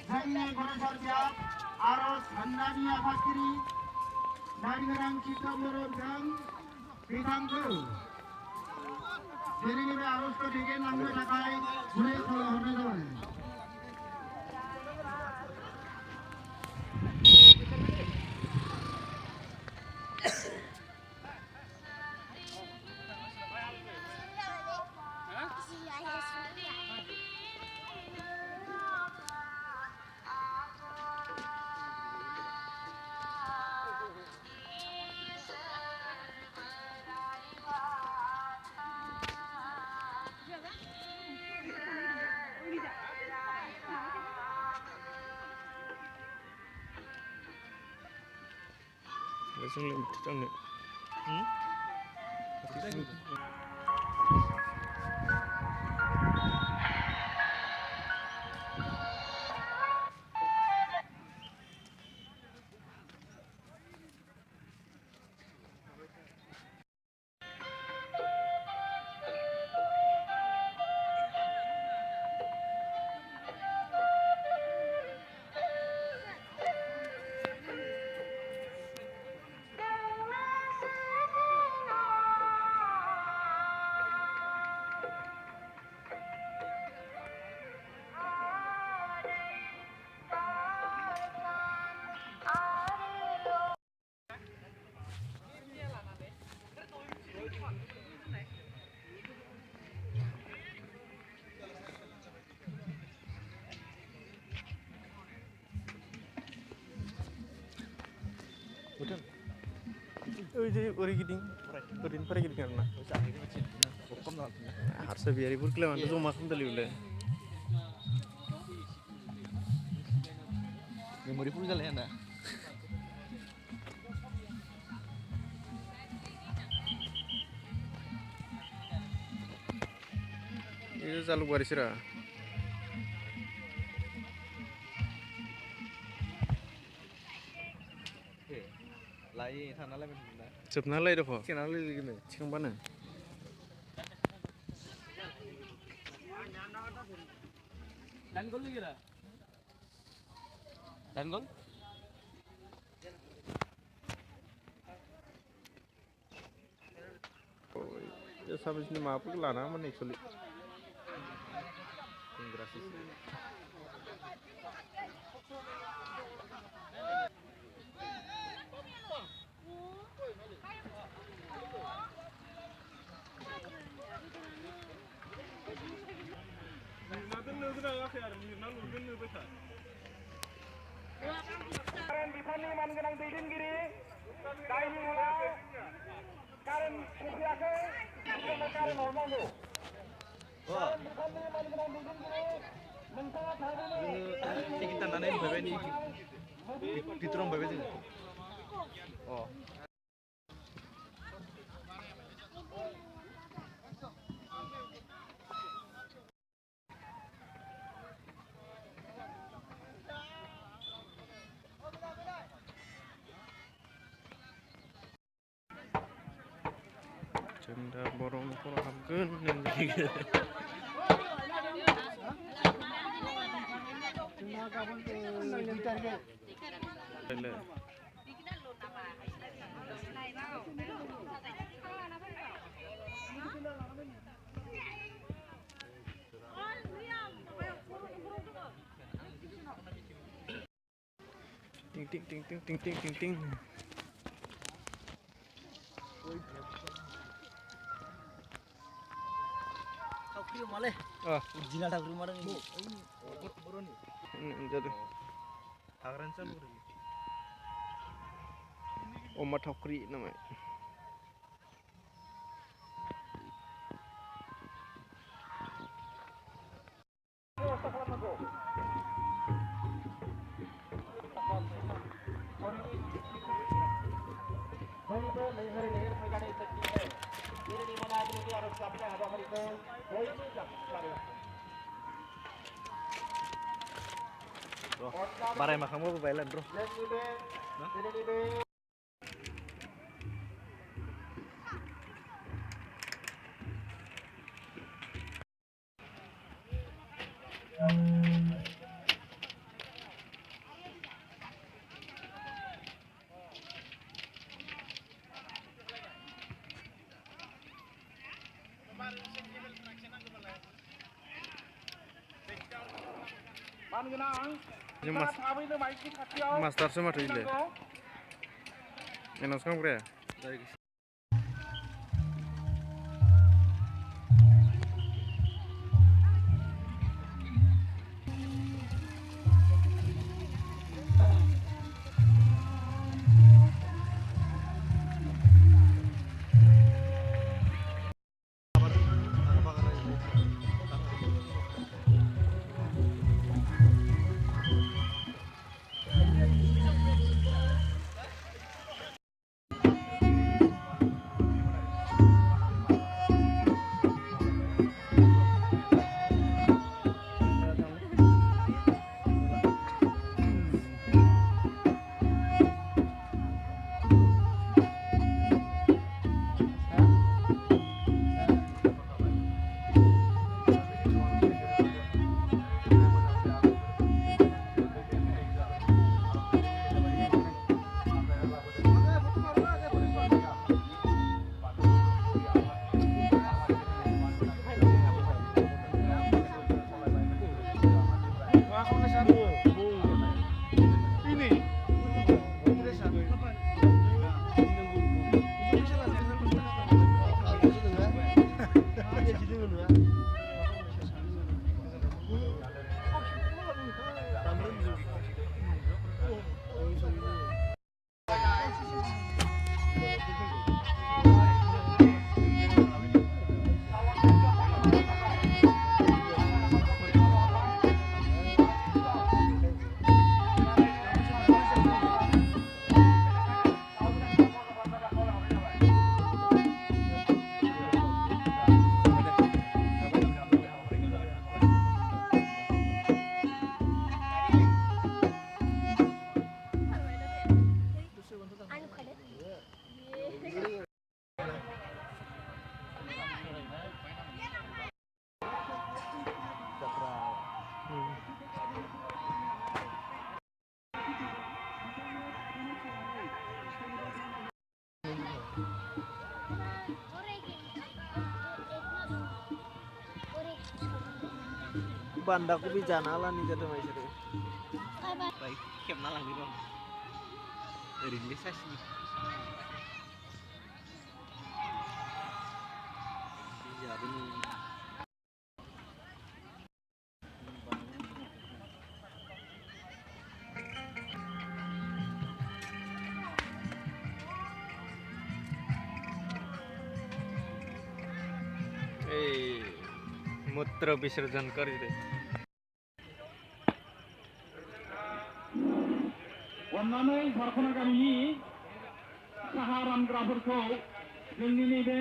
जोंनि गणेशर आरज हानजानि आफादगिरि नायगोनां चित्त बर'जों बिथांखौ दिनैनि बे आरजखौ दैदेनलांनो थाखाय गुरै खावलायहरनाय जाबाय। जोंलाय माथो थांनो Udah. Ori giting. Orin pare giting karena. Harusnya biar ibu kalian tuh cuma makan tadi udah. Memori full kali anda. Ini selalu baris lah. Lai tanah lai mana? Sebenarnya lai doh. Kenal lai gini. Cikang mana? Dan gol lagi lah. Dan gol? Oh, ya sampai sini maaf lah nama nih sulit. Gracias. Karen bifanni mangenang दैदेनगिरि जायनि उनाव Karen सफैयाखै जोंनो Karen हरनांगौ। Karen बिफाननि मानगोनां दैदेनगिरि नोंथाङा थाबैनो Tinggi tanahnya bebek nih. Diturum bebek itu. Oh. Cenda borong hamkeun yang gitu. Ting ting ting ting ting ting ting ting. Thakur माले ओरिजिनल ठाकुर मारे ini jadi Tangerang Sabur Oma Thakuri namanya Bro, barai makamu apa bailan bro? मास्टारसो माथो इलाय एनाउन्स खालामग्राया Bandaku bijana lah nih jatuh masih deh. Baik, kemana lagi dong? Rilis sih. Iya benar. मूत्र विसर्जन करिदे अन्नानै भारखना गामिनि साहा रानग्राफोरखौ जोंनि नैबे